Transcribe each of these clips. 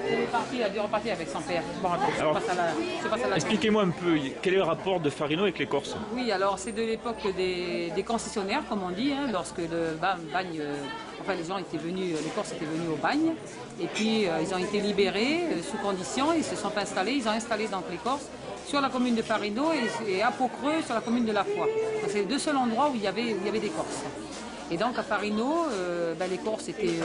Elle est repartie avec son père. Bon, expliquez-moi un peu, quel est le rapport de Farino avec les Corses? Oui, alors c'est de l'époque des concessionnaires, comme on dit, hein, lorsque le bagne, enfin les gens étaient venus, les Corses étaient venus au bagne, et puis ils ont été libérés sous condition, ils se sont installés, ils ont installé donc les Corses sur la commune de Farino et à Pau-Creux sur la commune de La Foix. C'est les deux seuls endroits où il y avait des Corses. Et donc à Farino, les Corses étaient...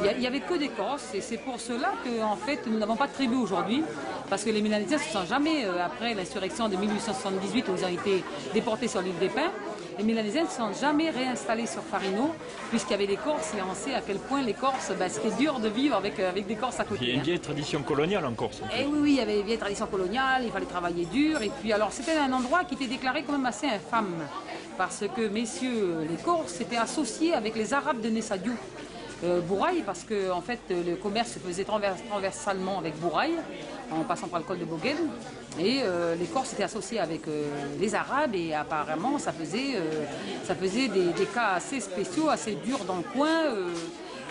Il n'y avait que des Corses et c'est pour cela que en fait, nous n'avons pas de tribu aujourd'hui. Parce que les Mélanésiens ne se sont jamais, après l'insurrection de 1878 où ils ont été déportés sur l'île des Pins, les Mélanésiens ne se sont jamais réinstallés sur Farino puisqu'il y avait des Corses et on sait à quel point les Corses, c'était dur de vivre avec des Corses à côté. Il y a une vieille tradition coloniale en Corse. Et oui, il y avait une vieille tradition coloniale, il fallait travailler dur. Et puis alors c'était un endroit qui était déclaré quand même assez infâme. Parce que, messieurs, les Corses étaient associés avec les Arabes de Nessadiou. Bouraï, parce que en fait, le commerce se faisait transversalement avec Bouraï, en passant par le col de Boguel. Et les Corses étaient associés avec les Arabes et apparemment ça faisait des cas assez spéciaux, assez durs dans le coin.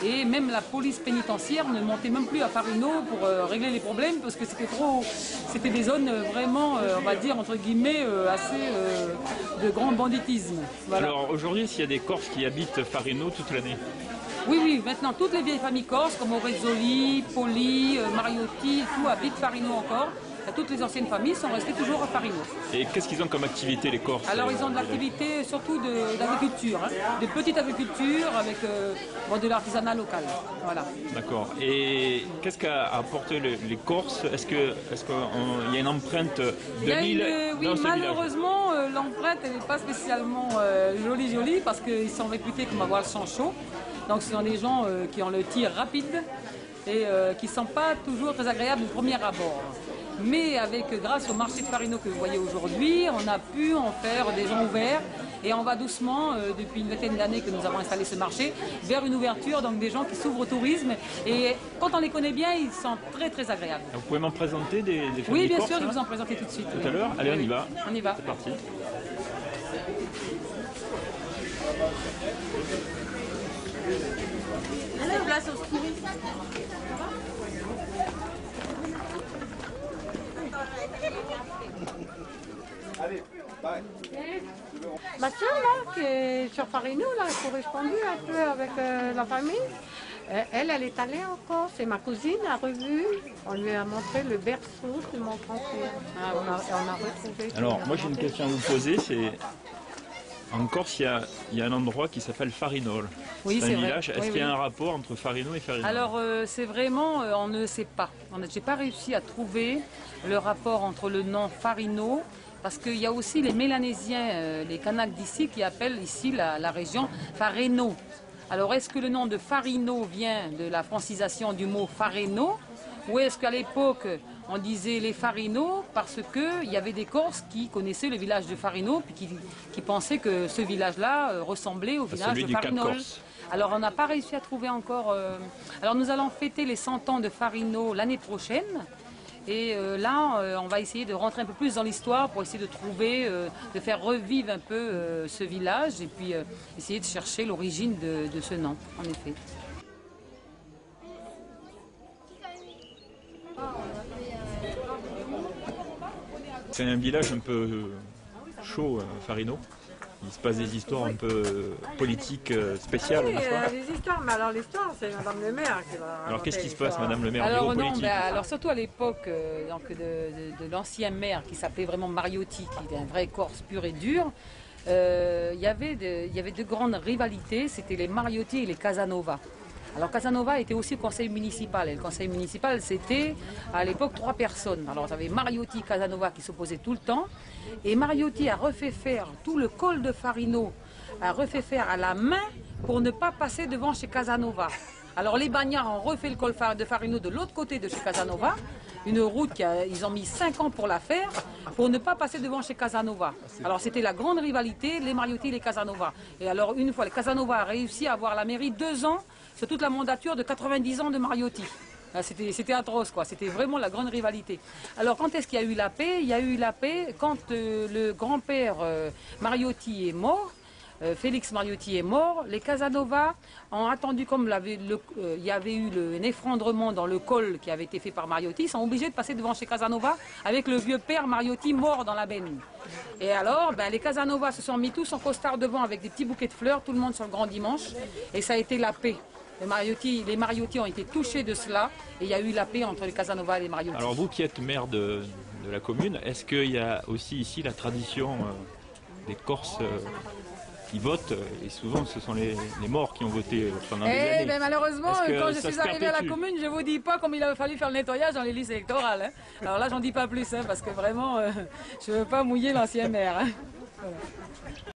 Et même la police pénitentiaire ne montait même plus à Farino pour régler les problèmes parce que c'était des zones vraiment, on va dire, entre guillemets, assez de grand banditisme. Voilà. Alors aujourd'hui, s'il y a des Corses qui habitent Farino toute l'année? Oui, maintenant toutes les vieilles familles corses comme Orezzoli, Poli, Mariotti, tout habitent Farino encore. Toutes les anciennes familles sont restées toujours à Farino. Et qu'est-ce qu'ils ont comme activité, les Corses? Alors ils ont de l'activité surtout d'agriculture, de petite agriculture avec de l'artisanat local. Voilà. D'accord. Et qu'est-ce qu'a apporté les Corses? Est-ce qu'il y a une empreinte de l'île? Oui, malheureusement, l'empreinte n'est pas spécialement jolie parce qu'ils sont réputés comme avoir le sang chaud. Donc ce sont des gens qui ont le tir rapide et qui ne sont pas toujours très agréables au premier abord. Mais grâce au marché de Farino que vous voyez aujourd'hui, on a pu en faire des gens ouverts et on va doucement, depuis une vingtaine d'années que nous avons installé ce marché, vers une ouverture, donc des gens qui s'ouvrent au tourisme. Et quand on les connaît bien, ils sont très très agréables. Vous pouvez m'en présenter des familles Oui, bien corses, sûr, je vais vous en présenter tout de suite. Tout à l'heure? Allez, on y va. On y va. C'est parti. Allez, place aux touristes. Ma soeur là, qui est sur Farino, là, qui a correspondu un peu avec la famille, elle est allée en Corse et ma cousine a revu, on lui a montré le berceau de mon grand-père. On a retrouvé. Alors, moi j'ai une question à vous poser, c'est... En Corse, il y a un endroit qui s'appelle Farinol. Oui, c'est un vrai. village. Est-ce qu'il y a un rapport entre Farino et Farinol? Alors, c'est vraiment, on ne sait pas. Je n'ai pas réussi à trouver le rapport entre le nom Farino, parce qu'il y a aussi les Mélanésiens, les Kanaks d'ici, qui appellent ici la région Fareno. Alors, est-ce que le nom de Farino vient de la francisation du mot Fareno, ou est-ce qu'à l'époque, on disait les Farinos parce qu'il y avait des Corses qui connaissaient le village de Farino puis qui pensaient que ce village-là ressemblait au village de Farinol. Alors on n'a pas réussi à trouver encore... Alors nous allons fêter les 100 ans de Farino l'année prochaine. Et là, on va essayer de rentrer un peu plus dans l'histoire pour essayer de trouver, de faire revivre un peu ce village et puis essayer de chercher l'origine de ce nom, en effet. C'est un village un peu chaud, Farino. Il se passe des histoires un peu politiques spéciales, Oui, n'est-ce pas? des histoires, mais alors l'histoire, c'est Madame le maire qui va... Alors qu'est-ce qui se passe, Madame le maire, alors, au niveau politique? alors surtout à l'époque de l'ancien maire qui s'appelait vraiment Mariotti, qui était un vrai Corse pur et dur, il y avait de grandes rivalités, c'était les Mariotti et les Casanova. Alors Casanova était aussi au conseil municipal, et le conseil municipal c'était à l'époque 3 personnes. Alors il y avait Mariotti et Casanova qui s'opposaient tout le temps, et Mariotti a refait faire tout le col de Farino, a refait faire à la main pour ne pas passer devant chez Casanova. Alors les bagnards ont refait le col de Farino de l'autre côté de chez Casanova, une route ils ont mis 5 ans pour la faire, pour ne pas passer devant chez Casanova. Alors c'était la grande rivalité, les Mariotti et les Casanova. Et alors une fois, les Casanova a réussi à avoir la mairie 2 ans sur toute la mandature de 90 ans de Mariotti. C'était atroce, quoi. C'était vraiment la grande rivalité. Alors quand est-ce qu'il y a eu la paix? Il y a eu la paix quand le grand-père Mariotti est mort. Félix Mariotti est mort. Les Casanova ont attendu, comme il y avait eu un effondrement dans le col qui avait été fait par Mariotti, ils sont obligés de passer devant chez Casanova avec le vieux père Mariotti mort dans la benne. Et alors, les Casanova se sont mis tous en costard devant avec des petits bouquets de fleurs, tout le monde sur le grand dimanche, et ça a été la paix. Les Mariotti ont été touchés de cela, et il y a eu la paix entre les Casanova et les Mariotti. Alors vous qui êtes maire de la commune, est-ce qu'il y a aussi ici la tradition des Corses qui votent, et souvent ce sont les morts qui ont voté pendant des années. Malheureusement, quand je suis arrivée à la perpétue commune, je vous dis pas comme il a fallu faire le nettoyage dans les listes électorales. Alors là, j'en dis pas plus, parce que vraiment, je veux pas mouiller l'ancien maire. Voilà.